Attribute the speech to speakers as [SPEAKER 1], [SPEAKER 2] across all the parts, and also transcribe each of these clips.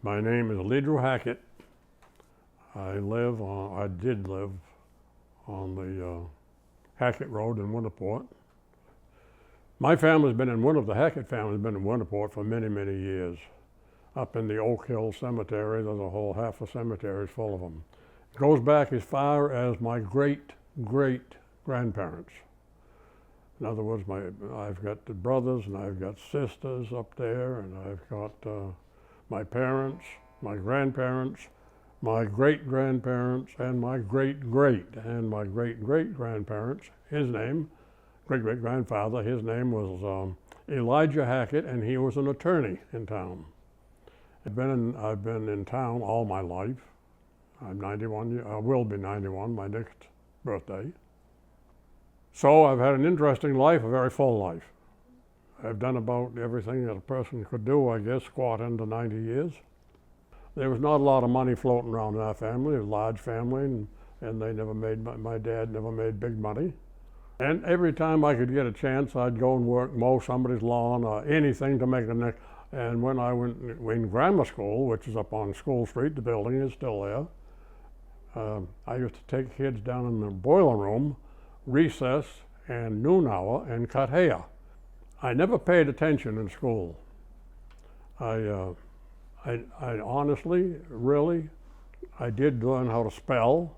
[SPEAKER 1] My name is Lledrew Hackett. I did live on the Hackett Road in Winterport. My family's been in the Hackett family's been in Winterport for many, many years. Up in the Oak Hill Cemetery, there's a whole half a cemetery full of them. It goes back as far as my great-great-grandparents. In other words, I've got the brothers and I've got sisters up there, and I've got my parents, my grandparents, my great-grandparents, and my great-great, and my great-great-grandparents. His name, great-great-grandfather, his name was Lledrew Hackett, and he was an attorney in town. I've been in town all my life. I'm 91, I will be 91, my next birthday. So I've had an interesting life, a very full life. I've done about everything that a person could do, I guess, squat into 90 years. There was not a lot of money floating around in our family. It was a large family, and they never made, my dad never made big money. And every time I could get a chance, I'd go and mow somebody's lawn or anything to make a nickel. And when I went in grammar school, which is up on School Street, the building is still there, I used to take kids down in the boiler room, recess and noon hour, and cut hair. I never paid attention in school. I honestly, really, I did learn how to spell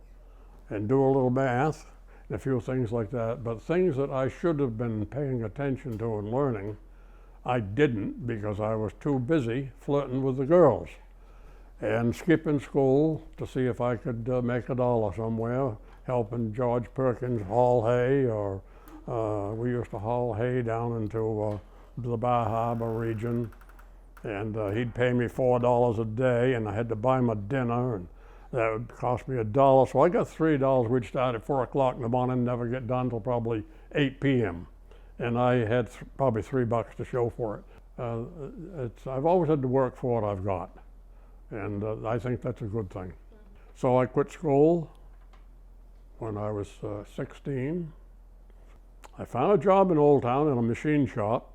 [SPEAKER 1] and do a little math and a few things like that, but things that I should have been paying attention to and learning, I didn't, because I was too busy flirting with the girls and skipping school to see if I could make $1 somewhere, helping George Perkins haul hay, or we used to haul hay down into the Bar Harbor region, and he'd pay me $4 a day, and I had to buy my dinner, and that would cost me $1. So I got $3. We'd start at 4 o'clock in the morning, never get done till probably 8 p.m. And I had probably $3 to show for it. I've always had to work for what I've got, and I think that's a good thing. So I quit school when I was 16. I found a job in Old Town in a machine shop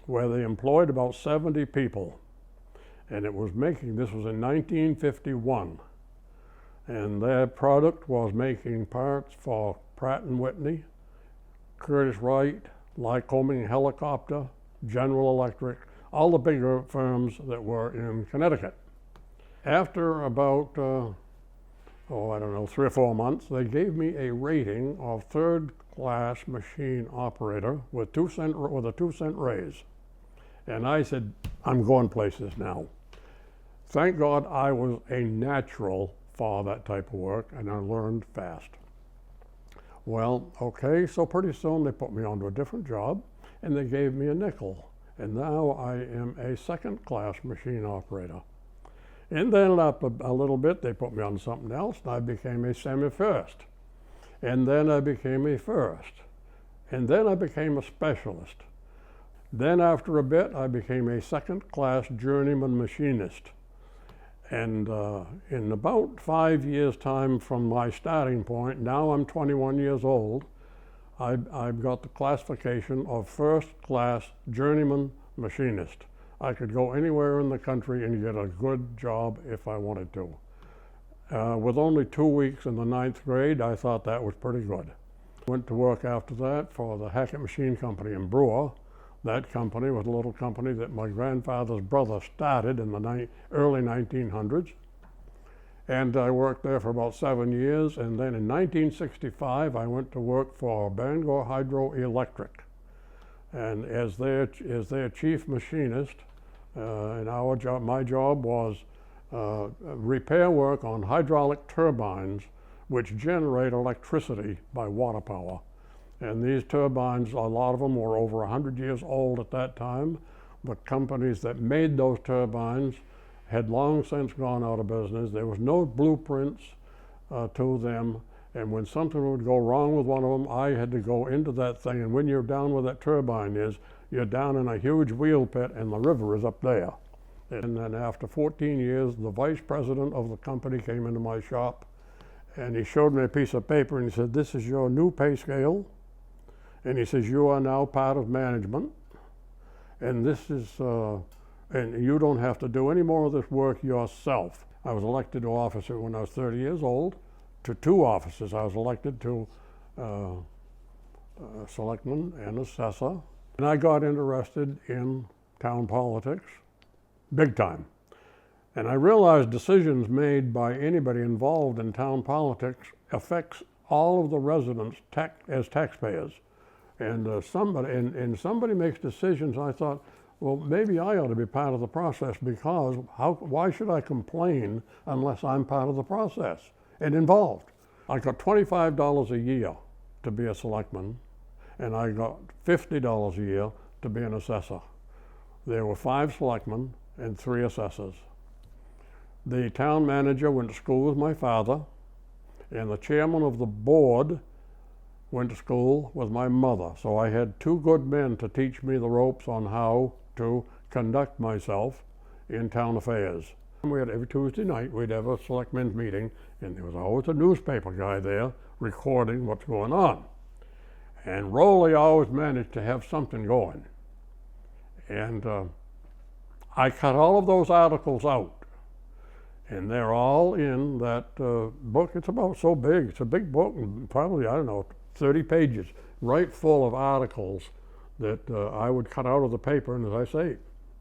[SPEAKER 1] where they employed about 70 people. And this was in 1951. And their product was making parts for Pratt & Whitney, Curtiss-Wright, Lycoming Helicopter, General Electric, all the bigger firms that were in Connecticut. After about, 3 or 4 months, they gave me a rating of third-class machine operator with a 2-cent raise. And I said, I'm going places now. Thank God I was a natural for that type of work, and I learned fast. Well, okay, so pretty soon they put me onto a different job, and they gave me a nickel. And now I am a second-class machine operator. And then up a little bit, they put me on something else, and I became a semi-first. And then I became a first. And then I became a specialist. Then after a bit, I became a second-class journeyman machinist. And in about 5 years' time from my starting point, now I'm 21 years old, I've got the classification of first-class journeyman machinist. I could go anywhere in the country and get a good job if I wanted to. With only 2 weeks in the 9th grade, I thought that was pretty good. Went to work after that for the Hackett Machine Company in Brewer. That company was a little company that my grandfather's brother started in the early 1900s. And I worked there for about 7 years, and then in 1965 I went to work for Bangor Hydroelectric. And as their chief machinist, and my job was repair work on hydraulic turbines which generate electricity by water power. And these turbines, a lot of them were over 100 years old at that time. The companies that made those turbines had long since gone out of business. There was no blueprints to them. And when something would go wrong with one of them, I had to go into that thing. And when you're down where that turbine is, you're down in a huge wheel pit, and the river is up there. And then after 14 years, the vice president of the company came into my shop, and he showed me a piece of paper, and he said, "This is your new pay scale." And he says, "You are now part of management, and this is and you don't have to do any more of this work yourself. I was elected to office when I was 30 years old, to 2 offices. I was elected to selectman and assessor, and I got interested in town politics, big time. And I realized decisions made by anybody involved in town politics affects all of the residents as taxpayers. And somebody makes decisions, I thought, well, maybe I ought to be part of the process, because why should I complain unless I'm part of the process and involved? I got $25 a year to be a selectman, and I got $50 a year to be an assessor. There were 5 selectmen and 3 assessors. The town manager went to school with my father, and the chairman of the board went to school with my mother. So I had 2 good men to teach me the ropes on how to conduct myself in town affairs. We had every Tuesday night, we'd have a selectmen's meeting, and there was always a newspaper guy there recording what's going on. And Rowley always managed to have something going. And I cut all of those articles out. And they're all in that book. It's about so big. It's a big book, and probably, I don't know, 30 pages, right full of articles that I would cut out of the paper. And as I say,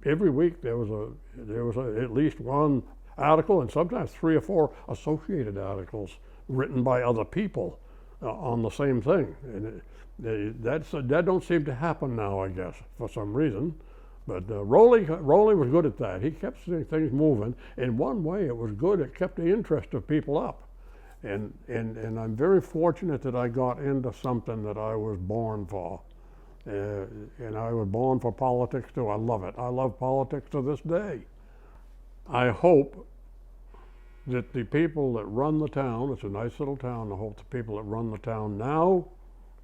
[SPEAKER 1] every week there was at least one article, and sometimes 3 or 4 associated articles written by other people on the same thing. And that don't seem to happen now, I guess, for some reason. But Rowley was good at that. He kept things moving. In one way, it was good. It kept the interest of people up. And I'm very fortunate that I got into something that I was born for. And I was born for politics too. I love it. I love politics to this day. I hope that the people that run the town, it's a nice little town, I hope the people that run the town now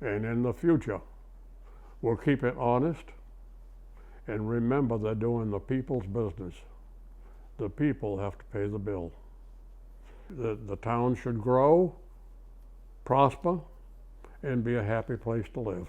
[SPEAKER 1] and in the future will keep it honest, and remember they're doing the people's business. The people have to pay the bill. The town should grow, prosper, and be a happy place to live.